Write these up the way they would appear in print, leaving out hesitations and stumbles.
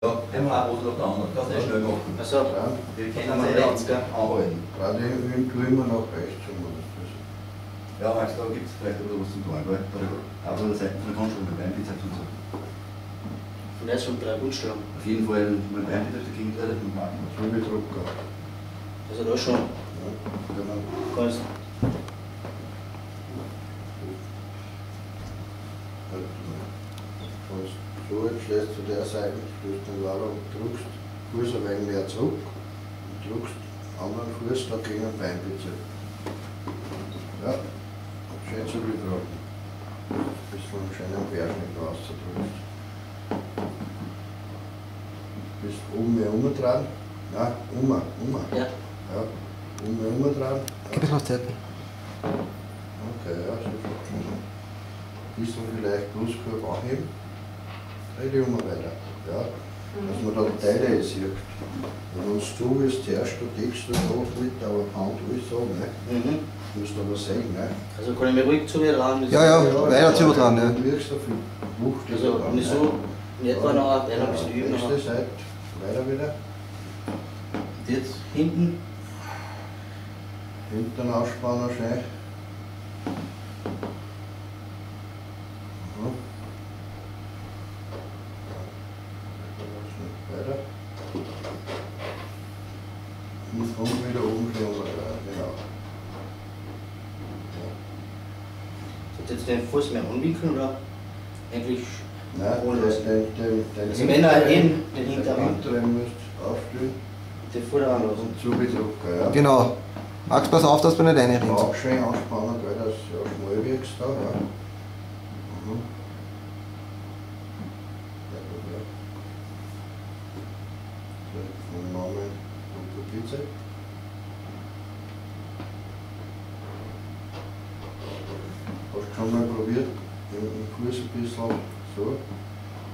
Ja, den haben wir oder andere. Kannst du nicht schnell machen. Also, Wir kennen uns rechts anhalten. Gerade im tue immer noch rechts. Ja, Max, da gibt es vielleicht wieder was zum tun, weil auch von der Seite von der Grundschule mit Beinbizeps und so. von der ist schon 3 Grundstellungen. Auf jeden Fall mit Beinbizeps dagegen geredet mit Marken. So wie Drucker. Also da schon Ja, genau. ganz. So, jetzt stehst du der Seite, stößt den Lader und drückst Fuß ein wenig mehr zurück und drückst anderen Fuß da gegen den Beinbizeps. Ja, schön so wie drauf. Bis du einen schönen Querschnitt rauszudrückst. Bist oben mehr umdrehen. Nein, Ja. Ja, oben dran. Gib ein bisschen was Zeit. Okay, ja, so schon. Bisschen vielleicht Brustkorb anheben. Dreh die weiter. Ja, dass man da die Teile sieht. Wenn uns zu ist, zuerst du deckst du da mit, aber Hand alles so, ne? Du musst aber sehen, ne? Also kann ich mir ruhig zu mir ran. Ja, weiter zu dran, ja. Du wirkst auf die Wucht. Also wenn ich so in etwa noch ein bisschen üben. Nächste Seite, weiter wieder. Und jetzt hinten. Hinten ausspannen schön. Weiter. Und kommt wieder oben schon genau. Sollte jetzt den Fuß mehr anwinkeln oder eigentlich Nein, ohne was? den Also wenn er eben den hinteren hinteren müsst aufstellen den Vorderrand lassen. und zugedrückt, ja. Genau. Max, pass auf, dass du nicht reinrinnst. Auch schön anspannen, weil das ja schmal wirkst da, ja. Ja, gut, ja. So, vom Namen Bizeps. Hast du schon mal probiert? Im Fuß ein bisschen so.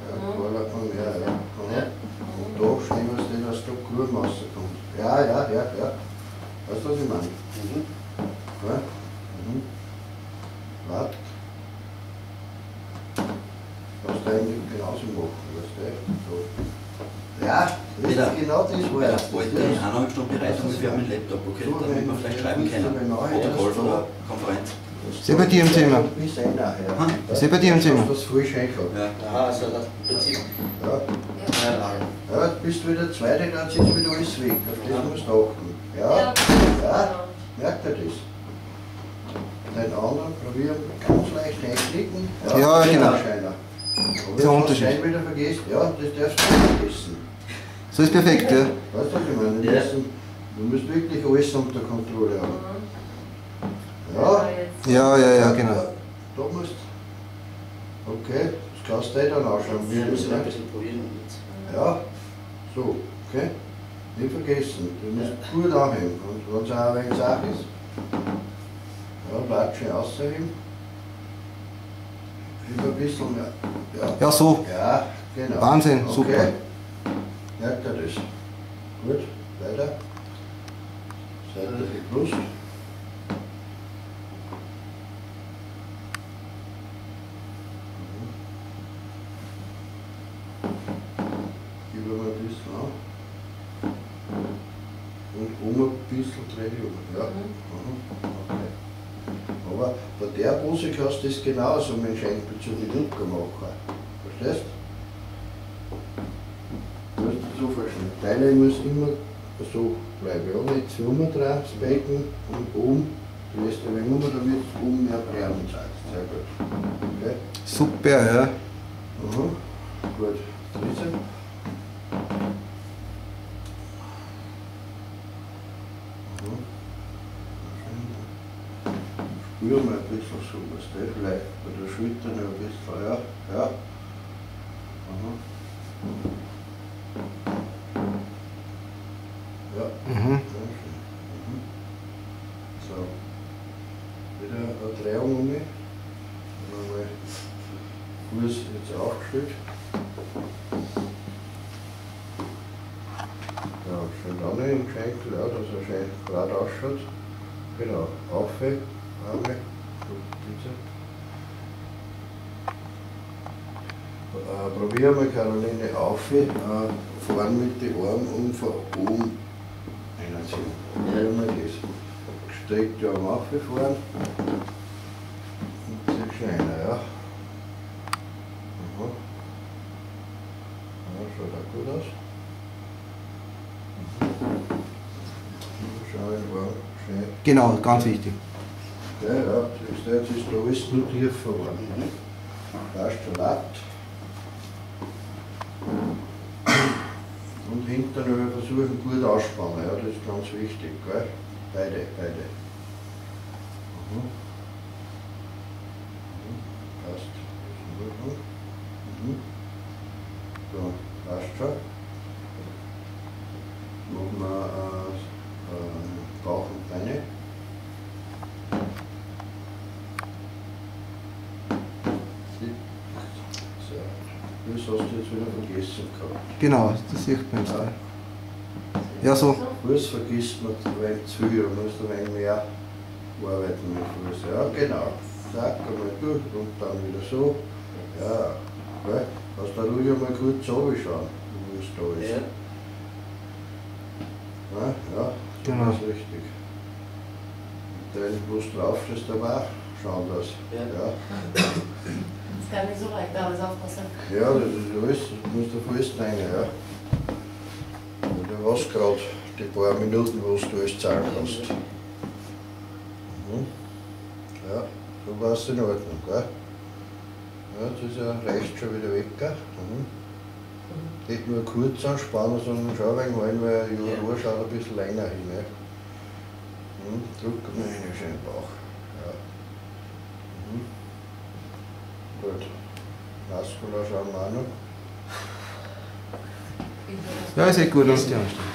Ja, Vordermann, ja. Und da schneiden wir es, dass da Kurven rauskommt. Ja. Weißt du, was ich meine? Ja? Warte. Kannst du eigentlich genauso machen, weißt du? So. Ja, das ist genau das, wo Ja, er das wollte ich eineinhalb Stunden bereit ungefähr mit dem Laptop, okay? Damit wir vielleicht schreiben können. Protokoll von der Konferenz. Ist bei dir im Zimmer. Ist Ist bei dir im Zimmer. Das voll schön gehabt. Ja. Aha, also das Prinzip. Ja. Ja, bist du wieder Zweite, dann sitzt wieder alles weg. Auf das musst du achten. Ja, merkt er das? Den anderen probieren ganz leicht einklicken. Ja, genau. Scheiner. Aber Der wenn Unterschied. du wieder vergisst, ja, das darfst du nicht vergessen. So ist perfekt, ja. Weißt du, was ich meine? Ja. Du musst wirklich alles unter Kontrolle haben. Ja. Ja, genau. Da musst okay, das kannst du dir dann anschauen. Wie Wir das müssen ein ist. bisschen probieren. Ja, so, okay. Nicht vergessen, du musst gut anheben. Und wenn es auch ein wenig Sache ist, ja, Latsche ausheben. Immer ein bisschen mehr. Ja, so. Ja, genau. Wahnsinn, okay. super. Merkt er das? Gut, weiter. Seitliche Brust. Gib mal ein bisschen an. Und ein bisschen dreh ich um. Ja. Okay. Aber bei der Pose kannst du das genauso mit dem Schenkel zu den Rücken machen. Verstehst du? Du musst dir so vorstellen. Deine muss immer so bleiben. Ja, nicht zu umdrehen, das Becken und oben. Du lässt ein wenig um, damit es oben mehr Brennen zeigt. Sehr gut. Okay? Super, ja. Gut. Trizeps. Spür mal ein bisschen so, was der vielleicht bei der Schulter noch ein bisschen, ja. Ja. Mhm. So. Wieder eine Drehung um mich. Und einmal Fuß jetzt aufgestellt. Ja, schön an im Schenkel, ja, dass er schön gerade ausschaut. Genau, aufheben, Arme, so, bitte. probier mal Caroline auf, fahren mit den Armen und von oben reinziehen. Probier mal das. Gestreckt die Arme auffahren. Und zieh kleiner, ja. Aha. Ja, schaut auch gut aus. Schau in den Arm, schön. Genau, ganz wichtig. Ja, ja, jetzt ist da alles nur tiefer geworden. Passt schon laut. Und hinten versuchen gut ausspannen, ja, das ist ganz wichtig, gell? Beide. Mhm. Passt. Mhm. So, passt schon. Machen wir Bauch und Beine. So, das hast du jetzt wieder vergessen gehabt. Genau, das sieht man jetzt. Ja, so. Fuß vergisst man ein wenig zu viel, man muss ein wenig mehr arbeiten mit Fuß. Ja, genau. Zack, einmal durch und dann wieder so. Ja, gell? Kannst du ruhig einmal kurz runterschauen, wo es da ist. Ja. Ja, ja, so Genau. ist richtig. Und dann, wo du drauf stehst, aber auch schauen das. Ja. Ja. Das kann nicht so leicht alles aufpassen. Ja, das ist alles, das musst du fest rein, ja. Und du hast gerade die paar Minuten, wo du alles zahlen kannst. Mhm. Ja, so war es in Ordnung, gell? Ja, jetzt ist ja rechts schon wieder weg, gell? Mhm. Nicht nur kurz anspannen, sondern schon ein wenig rein, weil ein Ohr schaut ein bisschen länger hin. Ja. Mhm. Drück mal hin, schön den Bauch. Ja. Mhm. Gut. Muskular schauen wir auch noch. Ja, es sieht gut aus, die Anstrengung.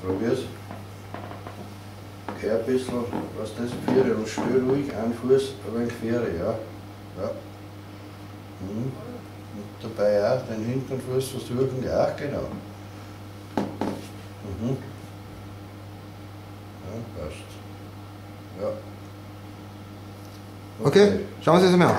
Probier's. Geh ein bisschen, was das Viere und stell ruhig einen Fuß ein wenig Viere, ja. Ja. Mhm. Und dabei auch den hinteren Fuß versuchen, ja, genau. Mhm. Ja, passt. Ja. Okay, schauen Sie es mir an.